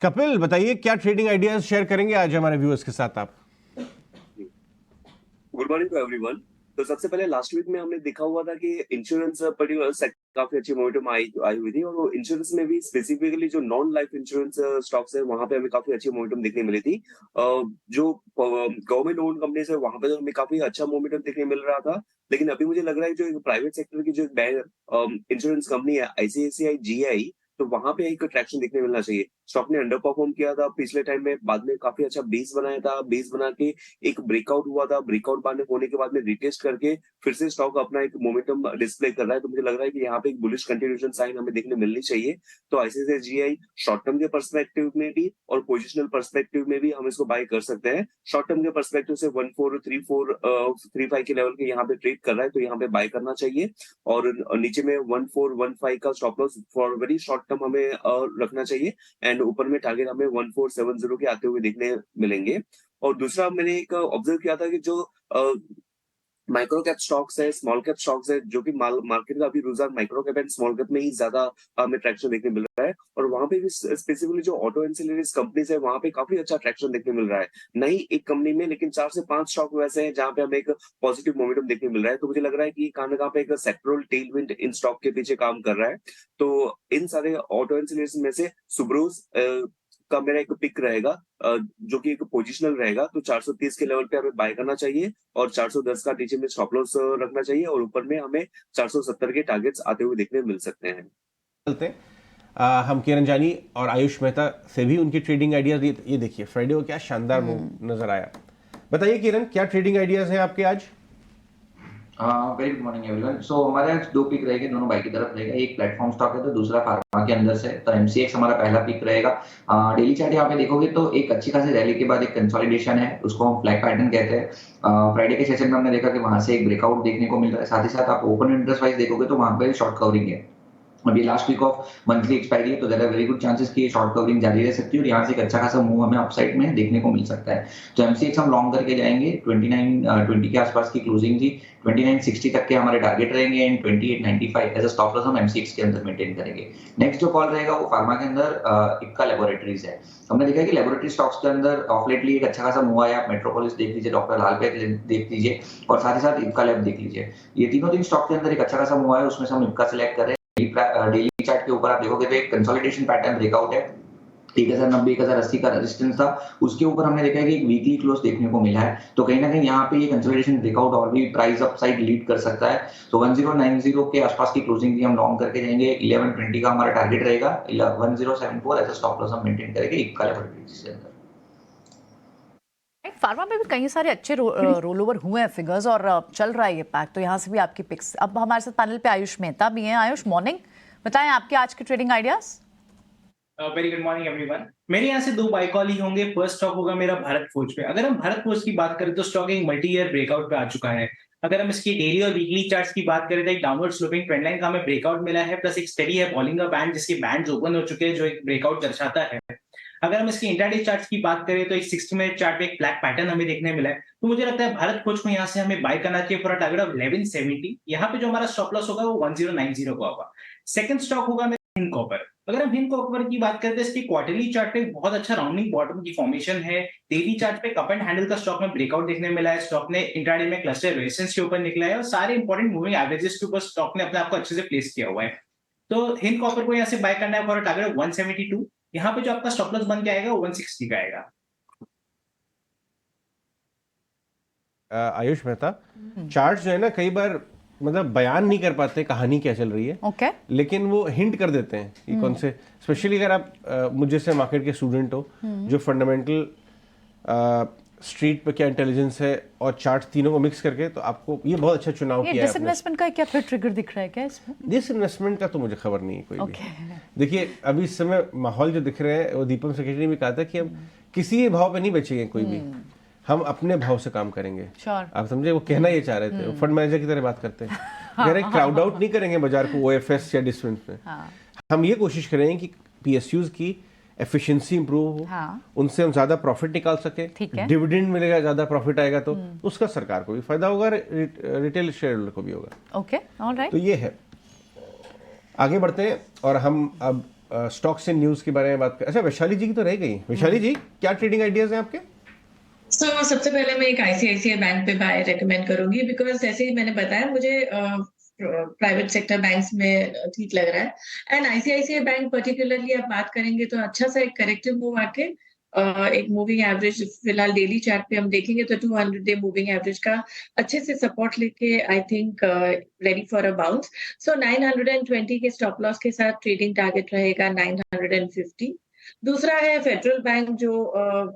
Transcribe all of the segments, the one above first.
कपिल, बताइए क्या trading ideas share करेंगे आज हमारे व्यूअर्स के साथ आप? Good morning to everyone. तो सबसे पहले लास्ट वीक में हमने देखा हुआ था कि इंश्योरेंस पर्टिकुलर सेक्टर काफी अच्छी मोमेंटम आई आई हुई थी, और वो इंश्योरेंस में भी स्पेसिफिकली जो नॉन लाइफ इंश्योरेंस स्टॉक्स है वहां पे हमें काफी अच्छी मोमेंटम देखने मिली थी। जो गवर्नमेंट ओन कंपनीज है वहां पे तो हमें काफी अच्छा मोमेंटम देखने मिल रहा था। लेकिन अभी मुझे लग रहा है जो एक प्राइवेट सेक्टर की जो इंश्योरेंस कंपनी है आईसीआईसीआई जीआई, तो वहां पे एक ट्रैक्शन देखने मिलना चाहिए। स्टॉक ने अंडर परफॉर्म किया था पिछले टाइम में, बाद में काफी अच्छा बेस बनाया था, बेस बना के एक ब्रेकआउट हुआ था, ब्रेकआउट होने के बाद में रिटेस्ट करके फिर से स्टॉक अपना एक मोमेंटम डिस्प्ले कर रहा है। तो मुझे लग रहा है कि यहाँ पे एक बुलिश कंटिन्यूएशन साइन हमें देखने मिलनी चाहिए। तो आईसीआईसीआई जीआई शॉर्ट टर्म के पर्सपेक्टिव में भी और पोजिशनल पर्सपेक्टिव में भी हम इसको बाय कर सकते हैं। शॉर्ट टर्म के पर्सपेक्टिव से 143435 के लेवल के यहाँ पे ट्रेड कर रहा है, तो यहाँ पे बाय करना चाहिए। और नीचे में 1415 का stop loss for very short term हमें रखना चाहिए। एंड ऊपर में टारगेट हमें 1470 के आते हुए देखने मिलेंगे। और दूसरा मैंने एक ऑब्जर्व किया था कि जो माइक्रो कैप स्टॉक्स है, स्मॉल कैप स्टॉक्स है, जो कि मार्केट का अभी रुझान micro cap and small cap में ही ज्यादा हमें ट्रैक्शन देखने मिल रहा है। और वहां पे भी स्पेसिफिकली जो ऑटो एंसिलरीज कंपनीज है वहां पे काफी अच्छा ट्रैक्शन देखने मिल रहा है। नहीं एक कंपनी में, लेकिन 4 से 5 स्टॉक वैसे हैं जहां पे हमें एक पॉजिटिव मोमेंटम देखने मिल रहा है। तो मुझे लग रहा है कि कहां ना कहां पे एक सेक्टरल टेलविंड इन स्टॉक के पीछे काम कर रहा है। तो इन सारे ऑटो एंसिलरीज में से सुब्रोज का मेरा एक पिक रहेगा, जो कि एक पोजिशनल रहेगा। तो 430 के लेवल पे हमें बाय करना चाहिए और 410 का नीचे में स्टॉप लॉस रखना चाहिए, और ऊपर में हमें 470 के टारगेट्स आते हुए देखने मिल सकते हैं। चलते हैं हम किरण जानी और आयुष मेहता से भी उनकी ट्रेडिंग आइडियाज। ये देखिए फ्राइडे को क्या शानदार मूव नजर आया। बताइए किरण, क्या ट्रेडिंग आइडियाज हैं आपके आज? Very good morning everyone. So हमारे आज दो पिक रहेंगे, दोनों बाई की तरफ रहेगा। एक प्लेटफॉर्म स्टॉक है तो दूसरा फार्मा के अंदर से। तो एमसीएक्स हमारा पहला पिक रहेगा। डेली चार्ट यहाँ पे देखोगे तो एक अच्छी खासी रैली के बाद एक कंसोलिडेशन है, उसको हम फ्लैग पैटर्न कहते हैं। फ्राइडे के सेशन में हमने देखा कि वहां से एक ब्रेकआउट देखने को मिल रहा है। साथ ही साथ आप ओपन इंटरेस्ट वाइज देखोगे तो वहां पे शॉर्ट कवरिंग है। अभी last week of monthly expiry है, तो there are very good chances कि शॉर्ट कवरिंग जारी रह सकती है और यहाँ से एक अच्छा खासा मूव हमें अपसाइड में देखने को मिल सकता है। तो एमसीएक्स हम लॉन्ग करके जाएंगे। 2920 के आसपास की क्लोजिंग थी, 2960 तक के हमारे टारगेट रहेंगे and 2895 as a stop loss हम एमसीएक्स के अंदर मेंटेन करेंगे। नेक्स्ट जो कॉल रहेगा वो फार्मा के अंदर इक्का लैबोरेटरीज है। हमने देखा है कि लैबोरेटरी स्टॉक्स के अंदर ऑफ लेटली एक अच्छा खासा मूव आया। आप मेट्रोपोलिस देख लीजिए, डॉक्टर लाल पैथ देख लीजिए और साथ ही साथ इक्का लैब देख लीजिए। ये तीनों दिन स्टॉक के अंदर एक अच्छा खासा मूव आया, उसमें से हम इक्का सिलेक्ट कर रहे हैं। डेली चार्ट के ऊपर आप देखोगे तो एक कंसोलिडेशन पैटर्न ब्रेकआउट है। 1090 1080 का रेजिस्टेंस था, उसके ऊपर हमने देखा है कि एक वीकली क्लोज देखने को मिला है। तो कहीं ना कहीं यहाँ पे ये कंसोलिडेशन ब्रेकआउट और भी प्राइस अपसाइड लीड कर सकता है। तो 1090 के आसपास की क्लोजिंग भी हम लॉन्ग करके जाएंगे। 1120 का हमारा टारगेट रहेगा। 1074 ऐसा स्टॉप लॉस हम मेंटेन करेंगे इक्का लेवल के अंदर। फार्मा में भी कई सारे अच्छे रोल ओवर हुए हैं फिगर्स और चल रहा है ये पैक, तो यहाँ से भी आपकी पिक्स। अब हमारे साथ पैनल पे आयुष मेहता भी हैं। आयुष, मॉर्निंग, बताएं आपके आज के trading ideas. Very good morning everyone. मेरे यहाँ से दो बाय कॉल ही होंगे। फर्स्ट स्टॉक होगा मेरा भारत फोर्ज पे। अगर हम भारत फोर्ज की बात करें तो स्टॉक एक मल्टी ईयर ब्रेकआउट पे आ चुका है। अगर हम इसकी डेली और वीकली चार्ट्स की बात करें तो एक डाउनवर्ड स्लोपिंग ट्रेंड लाइन का हमें ब्रेकआउट मिला है, प्लस एक स्टेडी है बॉलिंगर बैंड जिसके बैंड्स ओपन हो चुके हैं, जो एक ब्रेकआउट दर्शाता है। अगर हम इसकी इंट्राडे चार्ट्स की बात करें तो एक 60 मिनट चार्ट पे एक फ्लैग पैटर्न हमें देखने मिला है। तो मुझे लगता है भारत फोर्ज को यहाँ से हमें बाय करना चाहिए फॉर अ टारगेट ऑफ 1170। यहाँ पे जो हमारा स्टॉप लॉस होगा वो 1090 का होगा। सेकंड स्टॉक होगा मेरा हिंद कॉपर। अगर हम हिंद कॉपर की बात करते हैं, इसकी क्वार्टरली चार्ट पे बहुत अच्छा राउंडिंग बॉटम की फॉर्मेशन है। डेली चार्ट पे कप एंड हैंडल का स्टॉक में ब्रेकआउट देखने मिला है। स्टॉक ने इंट्राडे में क्लस्टर रेजिस्टेंस के ऊपर निकला है और सारे इंपॉर्टेंट मूविंग एवरेजेस के ऊपर स्टॉक ने अपने आप को अच्छे से प्लेस किया हुआ है। तो हिंद कॉपर को यहाँ से बाय करना है फॉर अ टारगेट ऑफ 172। यहाँ पे जो आपका स्टॉप लॉस बन के आएगा वो 160 का आएगा। आयुष मेहता, चार्ट जो है ना कई बार मतलब बयान नहीं कर पाते कहानी क्या चल रही है, लेकिन वो हिंट कर देते हैं कि कौन से, स्पेशली अगर आप मुझे से मार्केट के स्टूडेंट हो जो फंडामेंटल स्ट्रीट पे क्या इंटेलिजेंस है और चार्ट तीनों को मिक्स करके, तो आपको ये बहुत अच्छा चुनाव किया है। डिसइन्वेस्टमेंट का क्या फिर ट्रिगर दिख रहा है क्या इसमें? डिसइन्वेस्टमेंट का तो मुझे खबर नहीं है कोई भी। देखिए अभी इस समय माहौल जो दिख रहे हैं, वो दीपम सेक्रेटरी ने भी कहा था कि हम किसी भाव पे नहीं बेचेंगे कोई भी, हम अपने भाव से काम करेंगे। आप समझे, वो कहना ये चाह रहे थे। फंड मैनेजर की तरह बात करते हैं, कह रहे क्राउड आउट नहीं करेंगे बाजार को ओएफएस या डिस्टेंस में। हम ये कोशिश करेंगे कि पीएसयूज की एफिशिएंसी इंप्रूव हो, उनसे हम ज्यादा प्रॉफिट निकाल सके, डिविडेंड मिलेगा, ज्यादा प्रॉफिट आएगा तो उसका सरकार को भी फायदा होगा, रिटेल शेयर होल्डर को भी होगा। Okay, alright. तो ये है। आगे बढ़ते हैं और हम अब स्टॉक्स एंड न्यूज़ के बारे में बात कर। अच्छा, वैशाली जी की तो रह गई। वैशाली जी, क्या ट्रेडिंग आइडियाज़ हैं आपके? सबसे पहले मैं एक आईसीआईसीआई बैंक पे बाय रेकमेंड करूंगी, बिकॉज जैसे ही मैंने बताया मुझे प्राइवेट सेक्टर बैंक्स में ठीक लग रहा है। एंड आईसीआईसीआई बैंक पर्टिकुलरली आप बात करेंगे तो अच्छा सा एक करेक्टिव मूव आके एक मूविंग एवरेज फिलहाल डेली चार्ट पे हम देखेंगे तो 200 डे मूविंग एवरेज का अच्छे से सपोर्ट लेके I think ready for a bounce. So 920 के स्टॉप लॉस के साथ ट्रेडिंग टारगेट रहेगा 950। दूसरा है फेडरल बैंक जो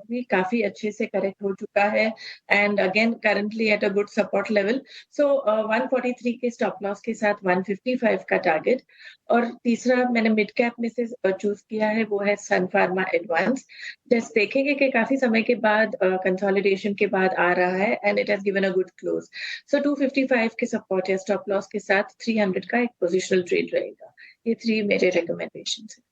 भी काफी अच्छे से करेक्ट हो चुका है and again currently at a good support level. So 143 के स्टॉप लॉस के साथ 155 का टारगेट। और तीसरा मैंने मिड कैप में से चूज किया है वो है सन फार्मा एडवांस। जैसे देखेंगे कि काफी समय के बाद कंसोलिडेशन के बाद आ रहा है and it has given a good close. So 255 के सपोर्ट या स्टॉप लॉस के साथ 300 का एक पोजिशनल ट्रेड रहेगा। ये 3 मेरे रिकमेंडेशन है।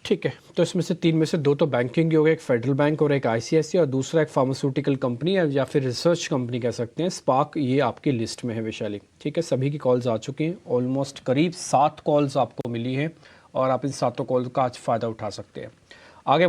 ठीक है, तो इसमें से 3 में से 2 तो बैंकिंग की हो गए, एक फेडरल बैंक और एक आईसीआईसीआई, और दूसरा एक फार्मास्यूटिकल कंपनी है या फिर रिसर्च कंपनी कह सकते हैं, स्पार्क। ये आपकी लिस्ट में है वैशाली। ठीक है, सभी की कॉल्स आ चुकी हैं। ऑलमोस्ट करीब 7 कॉल्स आपको मिली हैं और आप इन 7 कॉल का आज फ़ायदा उठा सकते हैं। आगे